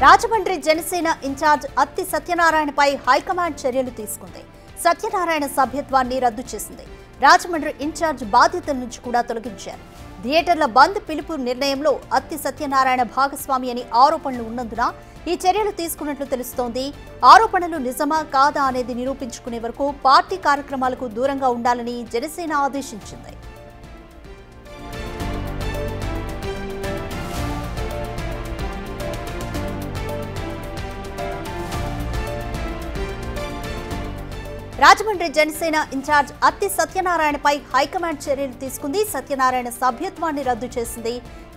Rajahmundry Janasena in charge Atti సత్యనారాయణపై high command చర్యలు తీసుకుంది. సత్యనారాయణ సభ్యత్వాన్ని రద్దు చేసింది. రాజమండ్రి ఇన్ఛార్జ్ బాధ్యతల నుంచి కూడా తొలగించారు. థియేటర్ల బంద్ పిలుపు నిర్ణయంలో అత్తి సత్యనారాయణ భాగస్వామి అని ఆరోపణలు ఉన్నందున ఈ చర్యలు తీసుకున్నట్లు తెలుస్తోంది. ఆరోపణలు నిజమా కాదా అనేది నిరూపించుకునే వరకు పార్టీ కార్యక్రమాలకు దూరంగా ఉండాలని జనసేన ఆదేశించింది. రాజమండ్రి జనసేన ఇన్ఛార్జ్ అత్తి సత్యనారాయణపై హైకమాండ్ చర్యలు తీసుకుంది. సత్యనారాయణ సభ్యత్వాన్ని రద్దు చేసింది.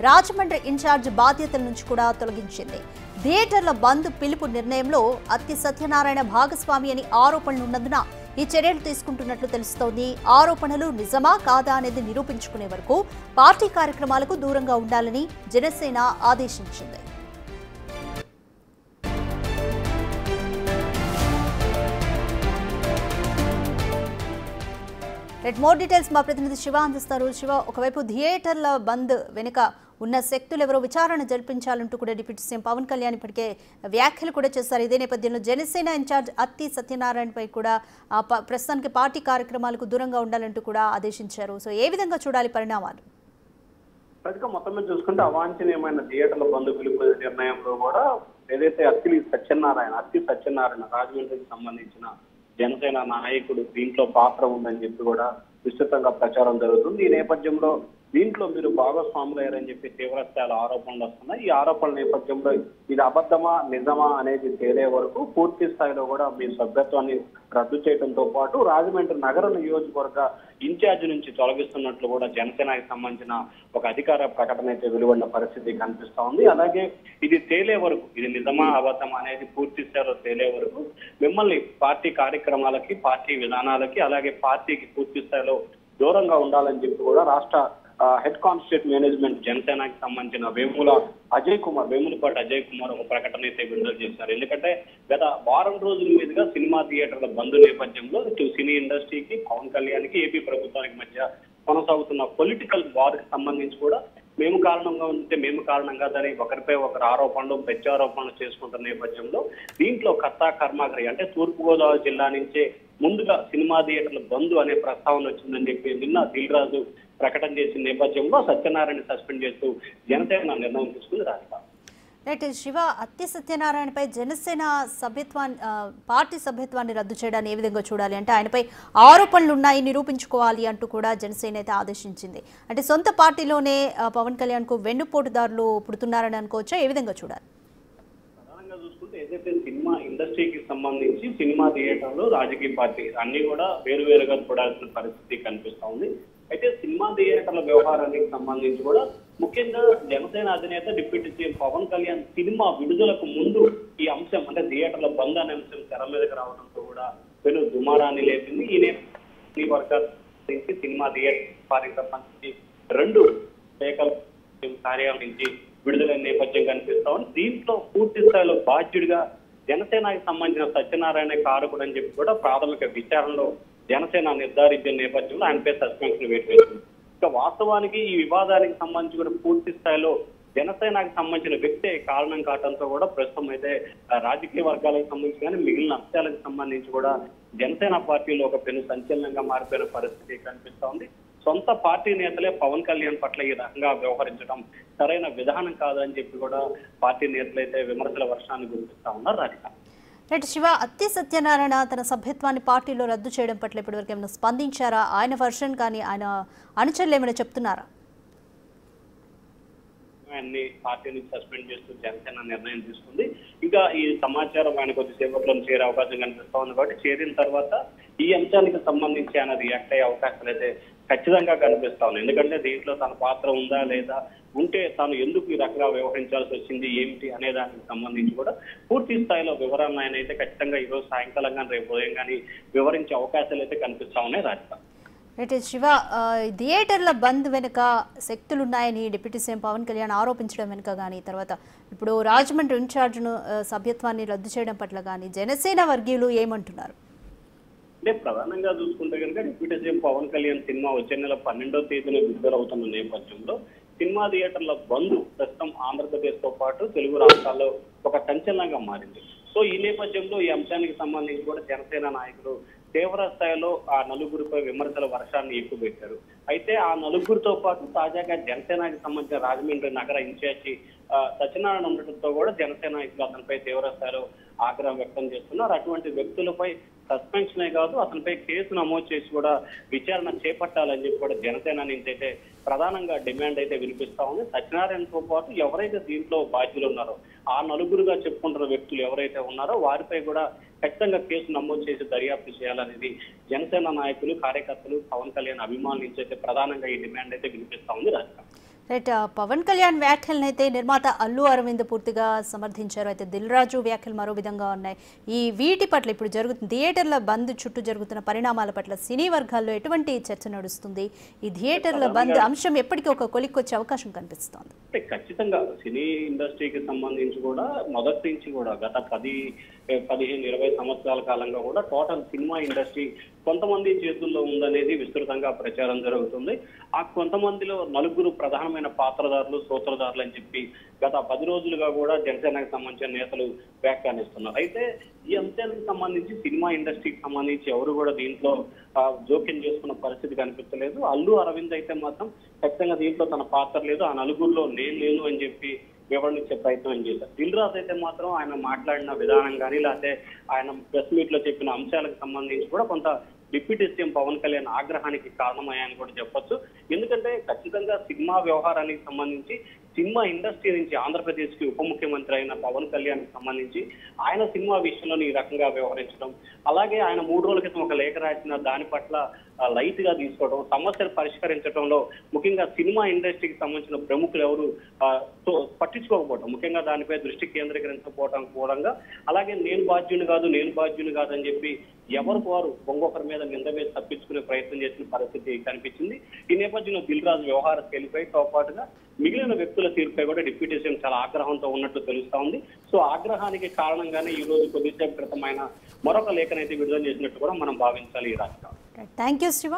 రాజమండ్రి ఇన్ఛార్జ్ బాధ్యతల నుంచి కూడా తొలగించింది. థియేటర్ల బంద్ పిలుపు నిర్ణయంలో అత్తి సత్యనారాయణ భాగస్వామి అని ఆరోపణలు ఉన్నందున ఈ చర్యలు తీసుకుంటున్నట్లు తెలుస్తోంది. ఆరోపణలు నిజమా కాదా అనేది నిరూపించుకునే వరకు పార్టీ కార్యక్రమాలకు దూరంగా ఉండాలని జనసేన ఆదేశించింది. మోర్ డీటెయిల్స్ మా ప్రతినిధి శివ అందిస్తారు. శివ, ఒకవైపు థియేటర్ల బంద్ వెనుక ఉన్న శక్తులు ఎవరో విచారణ జరిపించాలంటూ కూడా డిప్యూటీ సీఎం పవన్ కళ్యాణ్ ఇప్పటికే వ్యాఖ్యలు కూడా చేశారు. ఇదే నేపథ్యంలో జనసేన ఇన్ఛార్జ్ అత్తి సత్యనారాయణపై కూడా ప్రస్తుతానికి పార్టీ కార్యక్రమాలకు దూరంగా ఉండాలంటూ కూడా ఆదేశించారు. సో ఏ విధంగా చూడాలి పరిణామాలు? మొత్తం మీద చూసుకుంటే అవాంఛనీయమైన థియేటర్ల బంద్ పిలుపు నిర్ణయంలో కూడా ఏదైతే అత్తి సత్యనారాయణ రాజమండ్రికి సంబంధించిన జనసేన నాయకుడు దీంట్లో పాత్ర ఉందని చెప్పి కూడా విస్తృతంగా ప్రచారం జరుగుతుంది. ఈ నేపథ్యంలో దీంట్లో మీరు భాగస్వాములయ్యారని చెప్పి తీవ్రస్థాయిలో ఆరోపణలు వస్తున్నాయి. ఈ ఆరోపణల నేపథ్యంలో ఇది అబద్ధమా నిజమా అనేది తేలే వరకు పూర్తి స్థాయిలో కూడా మీ సభ్యత్వాన్ని రద్దు చేయడంతో పాటు రాజమండ్రి నగర నియోజకవర్గ ఇన్ఛార్జ్ నుంచి తొలగిస్తున్నట్లు కూడా జనసేనకి సంబంధించిన ఒక అధికార ప్రకటన అయితే వెలువడిన పరిస్థితి కనిపిస్తా ఉంది. అలాగే ఇది తేలే వరకు, ఇది నిజమా అబద్ధమా అనేది పూర్తి స్థాయిలో తేలే వరకు మిమ్మల్ని పార్టీ కార్యక్రమాలకి, పార్టీ విధానాలకి, అలాగే పార్టీకి పూర్తి స్థాయిలో దూరంగా ఉండాలని చెప్పి కూడా రాష్ట్ర హెడ్ కాన్స్టిట్యూట్ మేనేజ్మెంట్ జనసేనకి సంబంధించిన వేములపాటి అజయ్ కుమార్ ఒక ప్రకటన అయితే విడుదల చేశారు. ఎందుకంటే గత వారం రోజుల మీదుగా సినిమా థియేటర్ల బంద్ నేపథ్యంలో ఇటు సినీ ఇండస్ట్రీకి, పవన్ కళ్యాణ్కి, ఏపీ ప్రభుత్వానికి మధ్య కొనసాగుతున్న పొలిటికల్ వార్కి సంబంధించి కూడా మేము కారణంగా ఉంటే మేము కారణం కాదని ఒకరిపై ఒకరు ఆరోపణలు, ప్రత్యారోపణలు చేసుకుంటున్న నేపథ్యంలో దీంట్లో కర్తా కర్మాకరి అంటే తూర్పుగోదావరి జిల్లా నుంచే ముందుగా సినిమా థియేటర్ల బంద్ అనే ప్రస్తావన వచ్చిందని చెప్పి నిన్న దిల్ రాజు ప్రకటన చేసిన నేపథ్యంలో సత్యనారాయణ సస్పెండ్ చేస్తూ జనసేన నిర్ణయం తీసుకుంది. రైట్ శివ, అత్తి సత్యనారాయణపై జనసేన పార్టీ సభ్యత్వాన్ని రద్దు చేయడాన్ని ఏ విధంగా చూడాలి? అంటే ఆయనపై ఆరోపణలు ఉన్నాయి, నిరూపించుకోవాలి అంటూ కూడా జనసేన అయితే ఆదేశించింది. అంటే సొంత పార్టీలోనే పవన్ కళ్యాణ్ కు వెన్నుపోటుదారులు పుడుతున్నారని అనుకోవచ్చా? ఏ విధంగా చూడాలి? ప్రధానంగా చూసుకుంటే ఏదైతే సినిమా ఇండస్ట్రీకి సంబంధించి సినిమా థియేటర్లు, రాజకీయ పార్టీ అన్ని కూడా వేరువేరుగా చూడాల్సిన పరిస్థితి కనిపిస్తా ఉంది. అయితే సినిమా థియేటర్ల వ్యవహారానికి సంబంధించి కూడా ముఖ్యంగా జనసేన అధినేత deputy CM Pawan Kalyan cinema విడుదలకు ముందు ఈ అంశం అంటే థియేటర్ల బంద్ అనే అంశం తెర మీదకి రావడంతో కూడా పెను దుమారాన్ని లేపింది. ఈ వర్గాల నుంచి సినిమా థియేటర్ వారికి సంబంధించి 2 శాఖల కార్యాలయం నుంచి విడుదలైన నేపథ్యం కనిపిస్తా ఉంది. దీంట్లో పూర్తి స్థాయిలో బాధ్యుడిగా జనసేనకి సంబంధించిన సత్యనారాయణ కారకుడు అని చెప్పి కూడా ప్రాథమిక విచారణలో జనసేన నిర్ధారించిన నేపథ్యంలో ఆయనపై సస్పెన్షన్ వేసింది. ఇక వాస్తవానికి ఈ వివాదానికి సంబంధించి కూడా పూర్తి స్థాయిలో జనసేనకి సంబంధించిన వ్యక్తే కారణం కావడంతో కూడా ప్రస్తుతం అయితే రాజకీయ వర్గాలకు సంబంధించి కానీ మిగిలిన అంశాలకు సంబంధించి కూడా జనసేన పార్టీలో ఒక పెను సంచలనంగా మారిపోయిన పరిస్థితి కనిపిస్తా ఉంది. సొంత పార్టీ నేతలే పవన్ కళ్యాణ్ పట్ల ఈ రకంగా వ్యవహరించడం సరైన విధానం కాదని చెప్పి కూడా పార్టీ నేతలు అయితే విమర్శల వర్షాన్ని గుర్తిస్తా ఉన్నారు. రాధిక, రైట్ శివ, అత్తి సత్యనారాయణ తన సభ్యత్వాన్ని పార్టీలో రద్దు చేయడం పట్ల ఇప్పటివరకు ఏమైనా స్పందించారా? ఆయన వర్షన్ కానీ ఆయన అనుచరులు ఏమైనా చెప్తున్నారా? ఆయన్ని పార్టీ నుంచి సస్పెండ్ చేస్తూ జనసేన నిర్ణయం తీసుకుంది. ఇంకా ఈ సమాచారం ఆయన కొద్దిసేపట్లో చేరే అవకాశం కనిపిస్తా ఉంది. కాబట్టి చేరిన తర్వాత ఈ అంశానికి సంబంధించి ఆయన రియాక్ట్ అయ్యే అవకాశాలు అయితే ఖచ్చితంగా కనిపిస్తా ఉన్నాయి. ఎందుకంటే దీంట్లో తన పాత్ర ఉందా లేదా, ఉంటే తాను ఎందుకు ఈ రకంగా వ్యవహరించాల్సి వచ్చింది ఏమిటి అనే దానికి సంబంధించి కూడా పూర్తి స్థాయిలో వివరాలను ఆయన అయితే ఖచ్చితంగా ఈరోజు సాయంకాలం కానీ రేపు ఉదయం కానీ వివరించే అవకాశాలు అయితే కనిపిస్తా ఉన్నాయి. రాధిక, రైట్ శివ, థియేటర్ల బంద్ వెనుక శక్తులున్నాయని డిప్యూటీ సీఎం పవన్ కళ్యాణ్ ఆరోపించడం వెనుక కానీ, తర్వాత ఇప్పుడు రాజమండ్రి ఇన్ఛార్జ్ను సభ్యత్వాన్ని రద్దు చేయడం పట్ల కానీ జనసేన వర్గీయులు ఏమంటున్నారు? అంటే ప్రధానంగా చూసుకుంటే కనుక deputy CM Pawan Kalyan cinema వచ్చే నెల 12వ తేదీన విడుదలవుతున్న నేపథ్యంలో సినిమా థియేటర్ల బంద్ ప్రస్తుతం ఆంధ్రప్రదేశ్ తో పాటు తెలుగు రాష్ట్రాల్లో ఒక సంచలనంగా మారింది. సో ఈ నేపథ్యంలో ఈ అంశానికి సంబంధించి కూడా జనసేన నాయకులు తీవ్ర స్థాయిలో ఆ నలుగురిపై విమర్శల వర్షాన్ని ఎక్కుపెట్టారు. అయితే ఆ నలుగురితో పాటు తాజాగా జనసేనకి సంబంధించిన రాజమండ్రి నగర ఇన్ఛార్జి సత్యనారాయణ ఉండటంతో కూడా జనసేన నాయకులు అతనిపై తీవ్ర స్థాయిలో ఆగ్రహం వ్యక్తం చేస్తున్నారు. అటువంటి వ్యక్తులపై సస్పెన్షనే కాదు, అతనిపై కేసు నమోదు చేసి కూడా విచారణ చేపట్టాలని చెప్పి కూడా జనసేన నుంచి అయితే ప్రధానంగా డిమాండ్ అయితే వినిపిస్తా ఉంది. సత్యనారాయణతో పాటు ఎవరైతే దీంట్లో బాధ్యులు ఉన్నారో ఆ నలుగురుగా చెప్పుకుంటున్న వ్యక్తులు ఎవరైతే ఉన్నారో వారిపై కూడా ఖచ్చితంగా కేసు నమోదు చేసి దర్యాప్తు చేయాలనేది జనసేన నాయకులు, కార్యకర్తలు, పవన్ కళ్యాణ్ అభిమానుల నుంచి అయితే ప్రధానంగా ఈ డిమాండ్ అయితే వినిపిస్తా ఉంది. రాజకీయ రైట్, పవన్ కళ్యాణ్ వ్యాఖ్యలను అయితే నిర్మాత అల్లు అరవింద్ పూర్తిగా సమర్థించారు. అయితే దిల్ రాజు వ్యాఖ్యలు మరో విధంగా ఉన్నాయి. ఈ వీటి పట్ల ఇప్పుడు జరుగుతున్న థియేటర్ల బంద్ చుట్టూ జరుగుతున్న పరిణామాల పట్ల సినీ వర్గాల్లో ఎటువంటి చర్చ నడుస్తుంది? ఈ థియేటర్ల బంద్ అంశం ఎప్పటికీ ఒక కొలిక్కొచ్చే అవకాశం కనిపిస్తోంది. ఖచ్చితంగా సినీ ఇండస్ట్రీకి సంబంధించి కూడా మొదటి నుంచి కూడా గత 15-20 సంవత్సరాల కాలంగా కూడా టోటల్ సినిమా ఇండస్ట్రీ కొంతమంది చేతుల్లో ఉందనేది విస్తృతంగా ప్రచారం జరుగుతుంది. ఆ కొంతమందిలో నలుగురు ప్రధానమైన పాత్రదారులు, సూత్రధారులు అని చెప్పి గత 10 రోజులుగా కూడా జనసేనకు సంబంధించిన నేతలు వ్యాఖ్యానిస్తున్నారు. అయితే ఈ అంశానికి సంబంధించి సినిమా ఇండస్ట్రీకి సంబంధించి ఎవరు కూడా దీంట్లో జోక్యం చేసుకున్న పరిస్థితి కనిపించలేదు. అల్లు అరవింద్ అయితే మాత్రం ఖచ్చితంగా దీంట్లో తన పాత్ర లేదు, ఆ నలుగురిలో నేను లేను అని చెప్పి వివరణించే ప్రయత్నం చేశారు. దిల్ రాజు అయితే మాత్రం ఆయన మాట్లాడిన విధానం కానీ లేకపోతే ఆయన ప్రెస్ మీట్ లో చెప్పిన అంశాలకు సంబంధించి కూడా కొంత డిప్యూటీ సీఎం పవన్ కళ్యాణ్ ఆగ్రహానికి కారణమయ్యాయని కూడా చెప్పొచ్చు. ఎందుకంటే ఖచ్చితంగా సినిమా వ్యవహారానికి సంబంధించి సినిమా ఇండస్ట్రీ నుంచి ఆంధ్రప్రదేశ్ కి ఉప ముఖ్యమంత్రి అయిన పవన్ కళ్యాణ్ కి సంబంధించి ఆయన సినిమా విషయంలో ఈ రకంగా వ్యవహరించడం, అలాగే ఆయన 3 రోజుల క్రితం ఒక లేఖ రాసిన దాని పట్ల లైట్ గా తీసుకోవడం, సమస్యలు పరిష్కరించడంలో ముఖ్యంగా సినిమా ఇండస్ట్రీకి సంబంధించిన ప్రముఖులు ఎవరు పట్టించుకోకపోవడం, ముఖ్యంగా దానిపై దృష్టి కేంద్రీకరించకపోవడం కూడంగా, అలాగే నేను బాధ్యుని కాదు అని చెప్పి ఎవరికి వారు ఇంకొకరి మీద నింద వేసి తప్పించుకునే ప్రయత్నం చేసిన పరిస్థితి కనిపించింది. ఈ నేపథ్యంలో దిల్ రాజు వ్యవహార శైలిపైతో పాటుగా మిగిలిన వ్యక్తుల తీరుపై కూడా డిప్యూటీ సీఎం చాలా ఆగ్రహంతో ఉన్నట్లు తెలుస్తా ఉంది. సో ఆగ్రహానికి కారణంగానే ఈ రోజు కొద్దిసేపు క్రితం ఆయన మరొక లేఖనైతే విడుదల చేసినట్టు కూడా మనం భావించాలి. ఈ రాష్ట్రం. Thank you Shiva.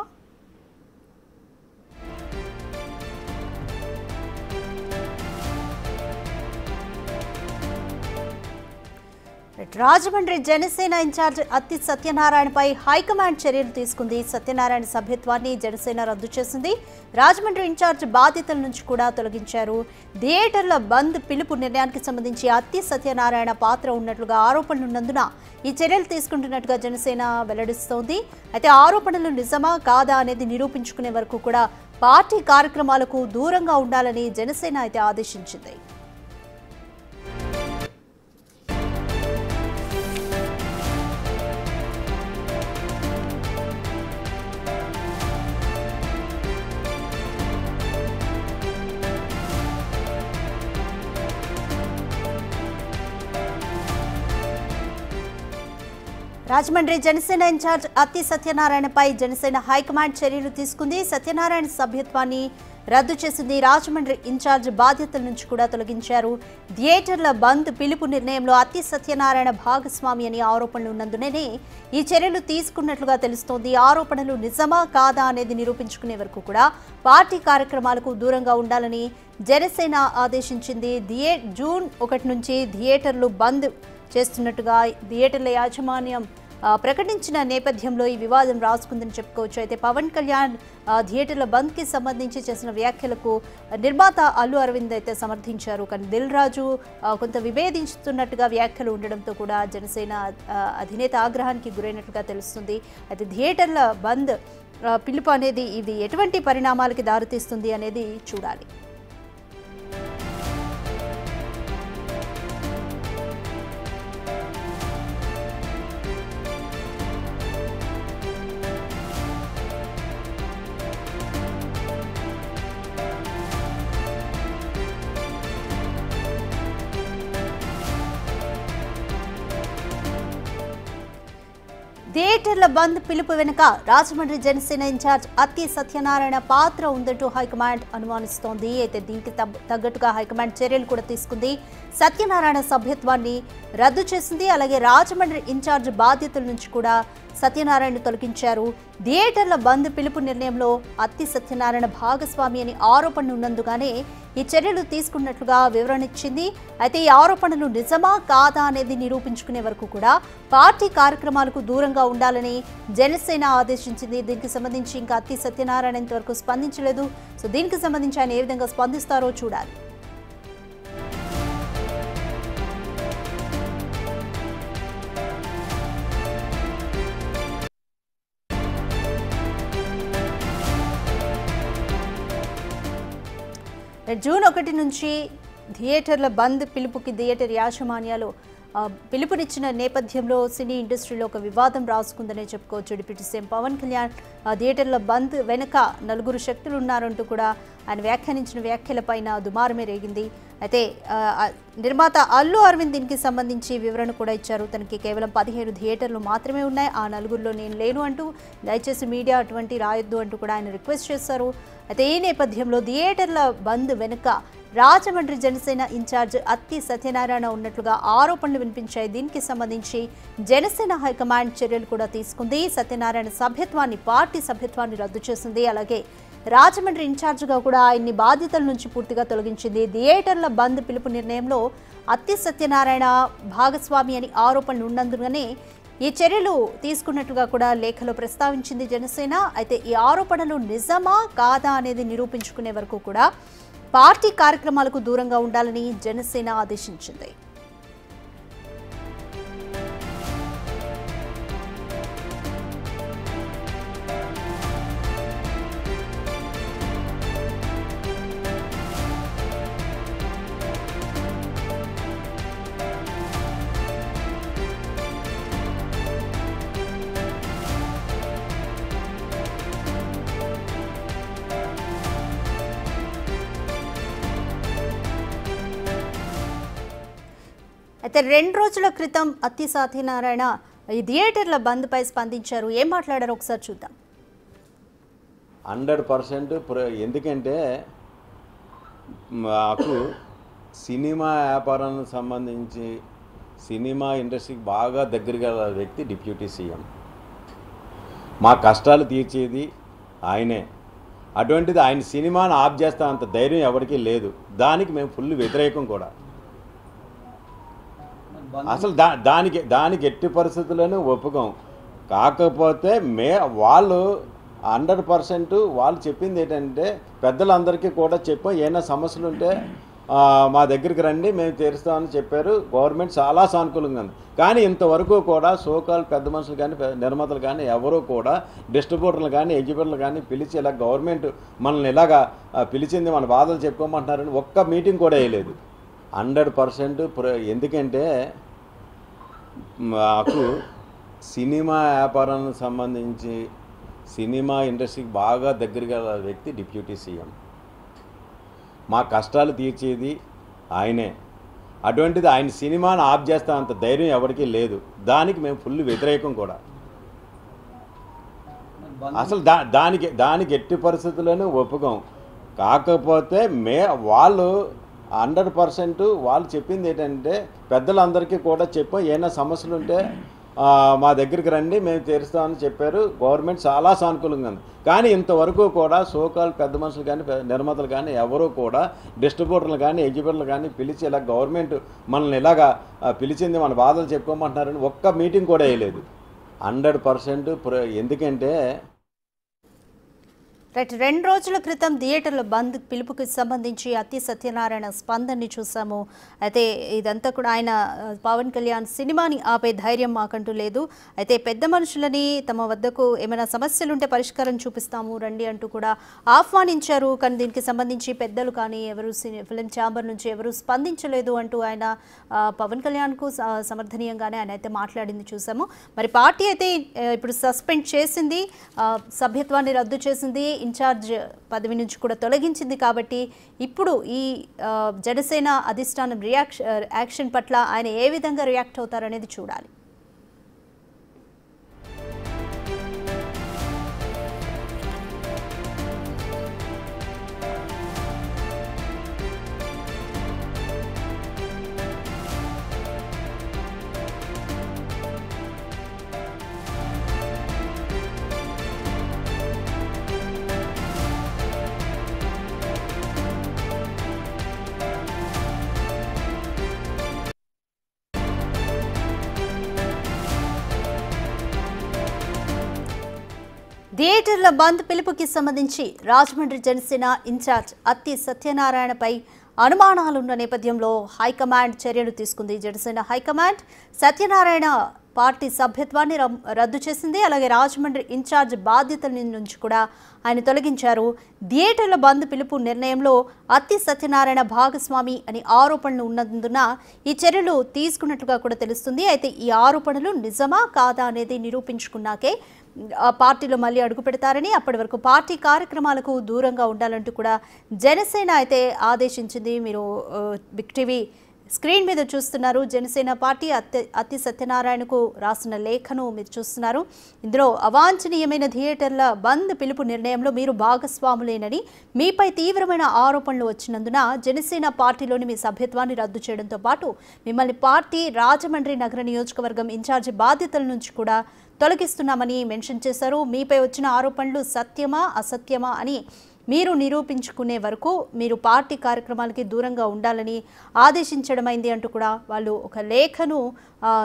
Rajahmundry Janasena in charge Atti సత్యనారాయణపై హైకమాండ్ చర్యలు తీసుకుంది. సత్యనారాయణ సభ్యత్వాన్ని జనసేన రద్దు చేసింది. రాజమండ్రి ఇన్ఛార్జ్ బాధ్యతల నుంచి కూడా తొలగించారు. థియేటర్ల బంద్ పిలుపు నిర్ణయానికి సంబంధించి అత్తి సత్యనారాయణ పాత్ర ఉన్నట్లుగా ఆరోపణలున్నందున ఈ చర్యలు తీసుకుంటున్నట్టుగా జనసేన వెల్లడిస్తోంది. అయితే ఆరోపణలు నిజమా కాదా అనేది నిరూపించుకునే వరకు కూడా పార్టీ కార్యక్రమాలకు దూరంగా ఉండాలని జనసేన అయితే ఆదేశించింది. రాజమండ్రి జనసేన ఇన్ఛార్జ్ అత్తి సత్యనారాయణపై జనసేన హైకమాండ్ చర్యలు తీసుకుంది. సత్యనారాయణ సభ్యత్వాన్ని రద్దు చేసింది. రాజమండ్రి ఇన్ఛార్జ్ బాధ్యతల నుంచి కూడా తొలగించారు. థియేటర్ల బంద్ పిలుపు నిర్ణయంలో అత్తి సత్యనారాయణ భాగస్వామి అని ఆరోపణలు ఉన్నందునే ఈ చర్యలు తీసుకున్నట్లుగా తెలుస్తోంది. ఆరోపణలు నిజమా కాదా అనేది నిరూపించుకునే వరకు కూడా పార్టీ కార్యక్రమాలకు దూరంగా ఉండాలని జనసేన ఆదేశించింది. జూన్ 1 నుంచి థియేటర్లు బంద్ చేస్తున్నట్టుగా థియేటర్ల యాజమాన్యం ప్రకటించిన నేపథ్యంలో ఈ వివాదం రాసుకుందని చెప్పుకోవచ్చు. అయితే పవన్ కళ్యాణ్ థియేటర్ల బంద్కి సంబంధించి చేసిన వ్యాఖ్యలకు నిర్మాత అల్లు అరవింద్ అయితే సమర్థించారు. కానీ దిల్ రాజు కొంత విభేదించుతున్నట్టుగా వ్యాఖ్యలు ఉండడంతో కూడా జనసేన అధినేత ఆగ్రహానికి గురైనట్లుగా తెలుస్తుంది. అయితే థియేటర్ల బంద్ పిలుపు అనేది ఇది ఎటువంటి పరిణామాలకి దారితీస్తుంది అనేది చూడాలి. థియేటర్ల బంద్ పిలుపు వెనుక రాజమండ్రి జనసేన ఇన్ఛార్జ్ అత్తి సత్యనారాయణ పాత్ర ఉందంటూ హైకమాండ్ అనుమానిస్తోంది. అయితే దీనికి తగ్గట్టుగా హైకమాండ్ చర్యలు కూడా తీసుకుంది. సత్యనారాయణ సభ్యత్వాన్ని రద్దు చేసింది. అలాగే రాజమండ్రి ఇన్ఛార్జ్ బాధ్యతల నుంచి కూడా సత్యనారాయణ తొలగించారు. థియేటర్ల బంద్ పిలుపు నిర్ణయంలో అత్తి సత్యనారాయణ భాగస్వామి అని ఆరోపణలు ఉన్నందుగానే ఈ చర్యలు తీసుకున్నట్లుగా వివరణ ఇచ్చింది. అయితే ఈ ఆరోపణలు నిజమా కాదా అనేది నిరూపించుకునే వరకు కూడా పార్టీ కార్యక్రమాలకు దూరంగా ఉండాలని జనసేన ఆదేశించింది. దీనికి సంబంధించి ఇంకా అత్తి సత్యనారాయణ ఇంతవరకు స్పందించలేదు. సో దీనికి సంబంధించి ఆయన ఏ విధంగా స్పందిస్తారో చూడాలి. జూన్ 1 నుంచి థియేటర్ల బంద్ పిలుపుకి థియేటర్ యాజమాన్యాలు పిలుపునిచ్చిన నేపథ్యంలో సినీ ఇండస్ట్రీలో ఒక వివాదం రాసుకుందనే చెప్పుకోవచ్చు. డిప్యూటీ సీఎం పవన్ కళ్యాణ్ థియేటర్ల బంద్ వెనుక నలుగురు శక్తులు ఉన్నారంటూ కూడా ఆయన వ్యాఖ్యానించిన వ్యాఖ్యలపైన దుమారమే రేగింది. అయితే నిర్మాత అల్లు అరవింద్ దీనికి సంబంధించి వివరణ కూడా ఇచ్చారు. తనకి కేవలం 17 థియేటర్లు మాత్రమే ఉన్నాయి, ఆ నలుగురిలో నేను లేను అంటూ, దయచేసి మీడియా అటువంటి రాయొద్దు అంటూ కూడా ఆయన రిక్వెస్ట్ చేశారు. అయితే ఈ నేపథ్యంలో థియేటర్ల బంద్ వెనుక రాజమండ్రి జనసేన ఇన్ఛార్జ్ అత్తి సత్యనారాయణ ఉన్నట్లుగా ఆరోపణలు వినిపించాయి. దీనికి సంబంధించి జనసేన హైకమాండ్ చర్యలు కూడా తీసుకుంది. సత్యనారాయణ పార్టీ సభ్యత్వాన్ని రద్దు చేసింది. అలాగే రాజమండ్రి ఇన్ఛార్జిగా కూడా ఆయన్ని బాధ్యతల నుంచి పూర్తిగా తొలగించింది. థియేటర్ల బంద్ పిలుపు నిర్ణయంలో అత్తి సత్యనారాయణ భాగస్వామి అని ఆరోపణలు ఉన్నందుకనే ఈ చర్యలు తీసుకున్నట్టుగా కూడా లేఖలో ప్రస్తావించింది జనసేన. అయితే ఈ ఆరోపణలు నిజమా కాదా అనేది నిరూపించుకునే వరకు కూడా పార్టీ కార్యక్రమాలకు దూరంగా ఉండాలని జనసేన ఆదేశించింది. అయితే 2 రోజుల క్రితం అత్తి సత్యనారాయణ ఈ థియేటర్ల బంద్పై స్పందించారు. ఏం మాట్లాడారో ఒకసారి చూద్దాం. 100% ఎందుకంటే మాకు సినిమా వ్యాపారానికి సంబంధించి సినిమా ఇండస్ట్రీకి బాగా దగ్గరగా వ్యక్తి డిప్యూటీ సీఎం. మా కష్టాలు తీర్చేది ఆయనే. అటువంటిది ఆయన సినిమాను ఆఫ్ చేస్తానంత ధైర్యం ఎవరికీ లేదు. దానికి మేము ఫుల్ వ్యతిరేకం కూడా. అసలు దానికి ఎట్టి పరిస్థితుల్లోనూ ఒప్పుకోం. కాకపోతే వాళ్ళు 100% వాళ్ళు చెప్పింది ఏంటంటే పెద్దలందరికీ కూడా చెప్పాం, ఏమైనా సమస్యలు ఉంటే మా దగ్గరికి రండి మేము తీరుస్తామని చెప్పారు. గవర్నమెంట్ చాలా సానుకూలంగా ఉంది. కానీ ఇంతవరకు కూడా సోకాల్ పెద్ద మనుషులు కానీ నిర్మాతలు కానీ ఎవరూ కూడా డిస్ట్రిబ్యూటర్లు కానీ ఎగ్జిబ్యూటర్లు కానీ పిలిచి ఇలా గవర్నమెంట్ మనల్ని ఇలాగా పిలిచింది మన బాధలు చెప్పుకోమంటున్నారని ఒక్క మీటింగ్ కూడా వేయలేదు. 100% ఎందుకంటే మాకు సినిమా వ్యాపారానికి సంబంధించి సినిమా ఇండస్ట్రీకి బాగా దగ్గరగా వ్యక్తి డిప్యూటీ సీఎం. మా కష్టాలు తీర్చేది ఆయనే. అటువంటిది ఆయన సినిమాను ఆఫ్ చేస్తానంత ధైర్యం ఎవరికీ లేదు. దానికి మేము ఫుల్ వ్యతిరేకం కూడా. అసలు దానికి ఎట్టి పరిస్థితుల్లోనూ ఒప్పుకోం. కాకపోతే వాళ్ళు 100% వాళ్ళు చెప్పింది ఏంటంటే పెద్దలందరికీ కూడా చెప్పాం, ఏమైనా సమస్యలు ఉంటే మా దగ్గరికి రండి మేము తీరుస్తామని చెప్పారు. గవర్నమెంట్ చాలా సానుకూలంగా ఉంది. కానీ ఇంతవరకు కూడా సోకాల్ పెద్ద మనుషులు కానీ నిర్మాతలు కానీ ఎవరూ కూడా డిస్ట్రిబ్యూటర్లు కానీ ఎగ్జిబ్యూటర్లు కానీ పిలిచి ఇలా గవర్నమెంట్ మనల్ని ఇలాగా పిలిచింది మన బాధలు చెప్పుకోమంటున్నారని ఒక్క మీటింగ్ కూడా వేయలేదు. 100% ఎందుకంటే రైట్ 2 రోజుల క్రితం థియేటర్ల బంద్ పిలుపుకి సంబంధించి అత్తి సత్యనారాయణ స్పందనని చూసాము. అయితే ఇదంతా కూడా ఆయన పవన్ కళ్యాణ్ సినిమాని ఆపే ధైర్యం మాకంటూ లేదు, అయితే పెద్ద మనుషులని తమ వద్దకు ఏమైనా సమస్యలు ఉంటే పరిష్కారం చూపిస్తాము రండి అంటూ కూడా ఆహ్వానించారు. కానీ దీనికి సంబంధించి పెద్దలు కానీ ఎవరు ఫిలిం ఛాంబర్ నుంచి ఎవరు స్పందించలేదు అంటూ ఆయన పవన్ కళ్యాణ్కు సమర్థనీయంగానే ఆయన అయితే మాట్లాడింది చూసాము. మరి పార్టీ అయితే ఇప్పుడు సస్పెండ్ చేసింది, సభ్యత్వాన్ని రద్దు చేసింది, ఇన్ఛార్జ్ పదవి నుంచి కూడా తొలగించింది. కాబట్టి ఇప్పుడు ఈ జనసేన అధిష్టానం యాక్షన్ పట్ల ఆయన ఏ విధంగా రియాక్ట్ అవుతారనేది చూడాలి. థియేటర్ల బంద్ పిలుపుకి సంబంధించి రాజమండ్రి జనసేన ఇన్ఛార్జ్ అత్తి సత్యనారాయణపై అనుమానాలున్న నేపథ్యంలో హైకమాండ్ చర్యలు తీసుకుంది. జనసేన హైకమాండ్ సత్యనారాయణ పార్టీ సభ్యత్వాన్ని రద్దు చేసింది. అలాగే రాజమండ్రి ఇన్ఛార్జ్ బాధ్యతల నుంచి కూడా ఆయన తొలగించారు. థియేటర్ల బంద్ పిలుపు నిర్ణయంలో అత్తి సత్యనారాయణ భాగస్వామి అని ఆరోపణలు ఉన్నందున ఈ చర్యలు తీసుకున్నట్లుగా కూడా తెలుస్తుంది. అయితే ఈ ఆరోపణలు నిజమా కాదా అనేది నిరూపించుకున్నాకే పార్టీలో మళ్ళీ అడుగు పెడతారని, అప్పటి వరకు పార్టీ కార్యక్రమాలకు దూరంగా ఉండాలంటూ కూడా జనసేన అయితే ఆదేశించింది. మీరు బిగ్ టీవీ స్క్రీన్ మీద చూస్తున్నారు. జనసేన పార్టీ అత్తి సత్యనారాయణకు రాసిన లేఖను మీరు చూస్తున్నారు. ఇందులో అవాంఛనీయమైన థియేటర్ల బంద్ పిలుపు నిర్ణయంలో మీరు భాగస్వాములేనని, మీపై తీవ్రమైన ఆరోపణలు వచ్చినందున జనసేన పార్టీలోని మీ సభ్యత్వాన్ని రద్దు చేయడంతో పాటు మిమ్మల్ని పార్టీ రాజమండ్రి నగర నియోజకవర్గం ఇన్ఛార్జి బాధ్యతల నుంచి కూడా తొలగిస్తున్నామని మెన్షన్ చేశారు. మీపై వచ్చిన ఆరోపణలు సత్యమా అసత్యమా అని మీరు నిరూపించుకునే వరకు మీరు పార్టీ కార్యక్రమాలకి దూరంగా ఉండాలని ఆదేశించడమైంది అంటూ కూడా వాళ్ళు ఒక లేఖను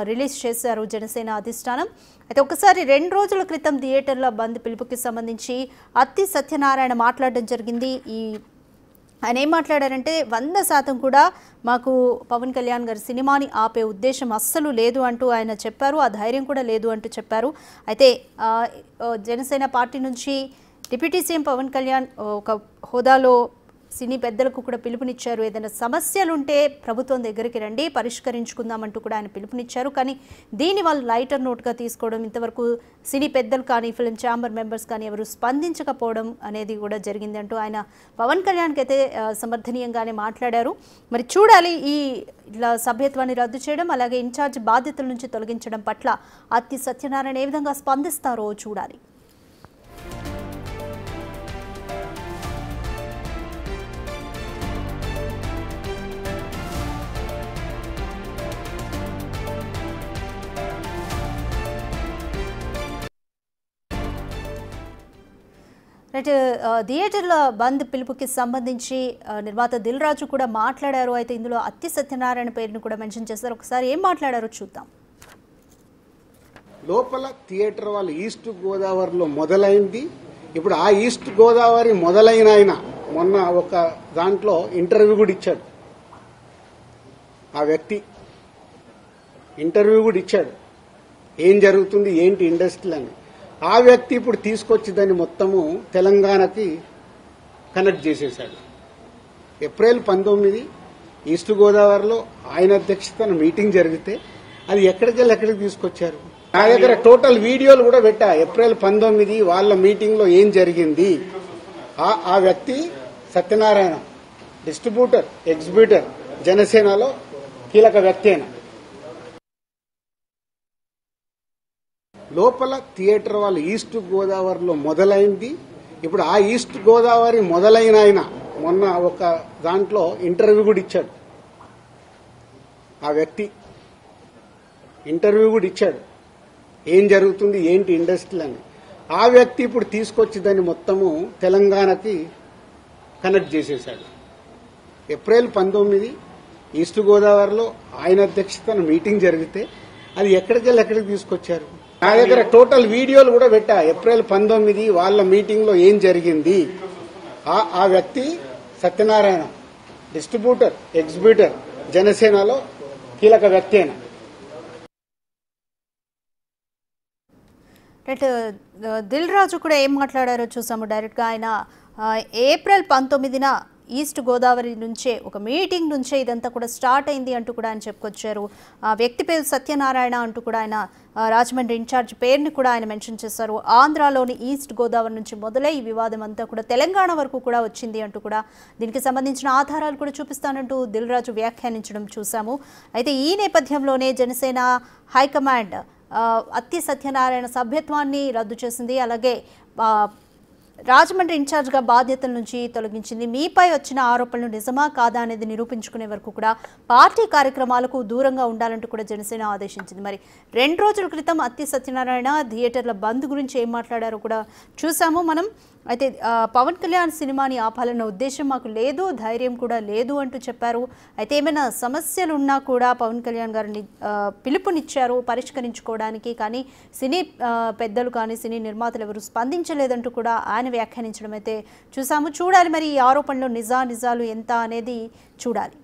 రిలీజ్ చేశారు జనసేన అధిష్టానం. అయితే ఒకసారి 2 రోజుల క్రితం థియేటర్ల బంద్ పిలుపుకి సంబంధించి అత్తి సత్యనారాయణ మాట్లాడడం జరిగింది. ఆయన ఏం మాట్లాడారంటే 100% కూడా మాకు పవన్ కళ్యాణ్ గారి సినిమాని ఆపే ఉద్దేశం అస్సలు లేదు అంటూ ఆయన చెప్పారు. ఆ ధైర్యం కూడా లేదు అంటూ చెప్పారు. అయితే జనసేన పార్టీ నుంచి డిప్యూటీ సీఎం పవన్ కళ్యాణ్ ఒక హోదాలో సినీ పెద్దలకు కూడా పిలుపునిచ్చారు. ఏదైనా సమస్యలుంటే ప్రభుత్వం దగ్గరికి రండి, పరిష్కరించుకుందామంటూ కూడా ఆయన పిలుపునిచ్చారు. కానీ దీన్ని వాళ్ళు లైటర్ నోట్గా తీసుకోవడం, ఇంతవరకు సినీ పెద్దలు కానీ ఫిల్మ్ ఛాంబర్ మెంబర్స్ కానీ ఎవరు స్పందించకపోవడం అనేది కూడా జరిగింది అంటూ ఆయన పవన్ కళ్యాణ్కి అయితే సమర్థనీయంగానే మాట్లాడారు. మరి చూడాలి ఈ ఇలా సభ్యత్వాన్ని రద్దు చేయడం, అలాగే ఇన్ఛార్జ్ బాధ్యతల నుంచి తొలగించడం పట్ల అత్తి సత్యనారాయణ ఏ విధంగా స్పందిస్తారో చూడాలి. థియేటర్ల బంద్ పిలుపుకి సంబంధించి నిర్మాత దిల్ రాజు కూడా మాట్లాడారు. అయితే ఇందులో అత్తి సత్యనారాయణ పేరును కూడా మెన్షన్ చేశారు. ఒకసారి ఏం మాట్లాడారో చూద్దాం. లోపల థియేటర్ వాళ్ళు ఈస్ట్ గోదావరిలో మొదలైంది. ఇప్పుడు ఆ ఈస్ట్ గోదావరి మొదలైన ఆయన మొన్న ఒక దాంట్లో ఇంటర్వ్యూ కూడా ఇచ్చాడు. ఆ వ్యక్తి ఇంటర్వ్యూ కూడా ఇచ్చాడు, ఏం జరుగుతుంది ఏంటి ఇండస్ట్రీ అని. ఆ వ్యక్తి ఇప్పుడు తీసుకొచ్చి దాన్ని మొత్తము తెలంగాణకి కనెక్ట్ చేసేశాడు. ఏప్రిల్ 19 ఈస్ట్ గోదావరిలో ఆయన అధ్యక్షతన మీటింగ్ జరిగితే అది ఎక్కడికి తీసుకొచ్చారు. నా దగ్గర టోటల్ వీడియోలు కూడా పెట్టా. ఏప్రిల్ 19 వాళ్ళ మీటింగ్ లో ఏం జరిగింది. ఆ వ్యక్తి సత్యనారాయణ డిస్ట్రిబ్యూటర్, ఎగ్జిబ్యూటర్, జనసేనలో కీలక వ్యక్తి అయిన. లోపల థియేటర్ వాళ్ళు ఈస్ట్ గోదావరిలో మొదలైంది. ఇప్పుడు ఆ ఈస్ట్ గోదావరి మొదలైన ఆయన మొన్న ఒక దాంట్లో ఇంటర్వ్యూ కూడా ఇచ్చాడు. ఆ వ్యక్తి ఇంటర్వ్యూ కూడా ఇచ్చాడు, ఏం జరుగుతుంది ఏంటి ఇండస్ట్రీ అని. ఆ వ్యక్తి ఇప్పుడు తీసుకొచ్చి దాన్ని మొత్తము తెలంగాణకి కనెక్ట్ చేసేశాడు. ఏప్రిల్ 19 ఈస్ట్ గోదావరిలో ఆయన అధ్యక్షతన మీటింగ్ జరిగితే అది ఎక్కడికి తీసుకొచ్చారు. నా దగ్గర టోటల్ వీడియోలు కూడా పెట్టా. ఏప్రిల్ 19 వాళ్ళ మీటింగ్ లో ఏం జరిగింది. ఆ వ్యక్తి సత్యనారాయణ డిస్ట్రిబ్యూటర్, ఎగ్జిబ్యూటర్, జనసేనలో కీలక వ్యక్తి అయిన. దిల్ రాజు కూడా ఏం మాట్లాడారో చూసాము డైరెక్ట్గా. ఆయన ఏప్రిల్ 19న ఈస్ట్ గోదావరి నుంచే ఒక మీటింగ్ నుంచే ఇదంతా కూడా స్టార్ట్ అయింది అంటూ కూడా ఆయన చెప్పుకొచ్చారు. ఆ వ్యక్తి పేరు సత్యనారాయణ అంటూ కూడా ఆయన రాజమండ్రి ఇన్ఛార్జ్ పేరుని కూడా ఆయన మెన్షన్ చేశారు. ఆంధ్రాలోని ఈస్ట్ గోదావరి నుంచి మొదలై ఈ వివాదం అంతా కూడా తెలంగాణ వరకు కూడా వచ్చింది అంటూ కూడా దీనికి సంబంధించిన ఆధారాలు కూడా చూపిస్తానంటూ దిల్ రాజు వ్యాఖ్యానించడం చూసాము. అయితే ఈ నేపథ్యంలోనే జనసేన హైకమాండ్ అత్తి సత్యనారాయణ సభ్యత్వాన్ని రద్దు చేసింది. అలాగే రాజమండ్రి ఇన్ఛార్జ్గా బాధ్యతల నుంచి తొలగించింది. మీపై వచ్చిన ఆరోపణలు నిజమా కాదా అనేది నిరూపించుకునే వరకు కూడా పార్టీ కార్యక్రమాలకు దూరంగా ఉండాలంటూ కూడా జనసేన ఆదేశించింది. మరి 2 రోజుల క్రితం అత్తి సత్యనారాయణ థియేటర్ల బంద్ గురించి ఏం మాట్లాడారో కూడా చూసాము మనం. అయితే పవన్ కళ్యాణ్ సినిమాని ఆపాలన్న ఉద్దేశం మాకు లేదు, ధైర్యం కూడా లేదు అంటూ చెప్పారు. అయితే ఏమైనా సమస్యలు ఉన్నా కూడా పవన్ కళ్యాణ్ గారిని పిలుపునిచ్చారు పరిష్కరించుకోవడానికి, కానీ సినీ పెద్దలు కానీ సినీ నిర్మాతలు ఎవరు స్పందించలేదంటూ కూడా ఆయన వ్యాఖ్యానించడం అయితే చూసాము. చూడాలి మరి ఈ ఆరోపణలో నిజాలు ఎంత అనేది చూడాలి.